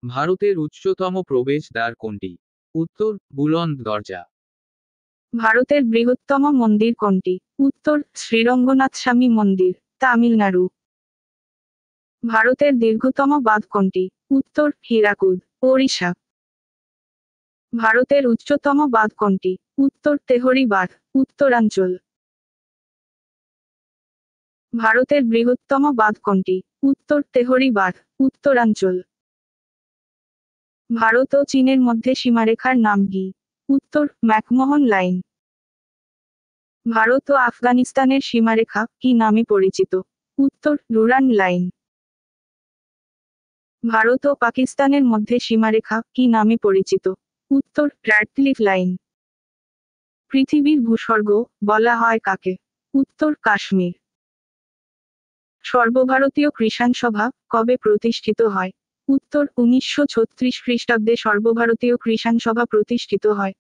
ভারতের উচ্চতম প্রবেশদ্বার কোনটি? উত্তর বুলন্দ দরজা। ভারতের বৃহত্তম মন্দির কোনটি? উত্তর শ্রীরঙ্গনাথ স্বামী মন্দির, তামিলনাড়ু। ভারতের দীর্ঘতম বাঁধ কোনটি? উত্তর হীরাকুদ, ওড়িশা। ভারতের উচ্চতম বাঁধ কোনটি? উত্তর তেহরি বাঁধ, উত্তরাঞ্চল। ভারতের বৃহত্তম বাঁধ কোনটি? উত্তর তেহরি বাঁধ, উত্তরাঞ্চল। ভারত ও চীনের মধ্যে সীমারেখার নাম কি? উত্তর ম্যাকমোহন লাইন। ভারত ও আফগানিস্তানের সীমারেখা কি নামে পরিচিত? উত্তর ডুরান্ড লাইন। ভারত ও পাকিস্তানের মধ্যে সীমারেখা কি নামে পরিচিত? উত্তর র্যাডক্লিফ লাইন। পৃথিবীর ভূস্বর্গ বলা হয় কাকে? উত্তর কাশ্মীর। সর্বভারতীয় কৃষাণ সভা কবে প্রতিষ্ঠিত হয়? উত্তর 1936 খ্রিস্টাব্দে সর্বভারতীয় কৃষাণ সভা প্রতিষ্ঠিত হয়।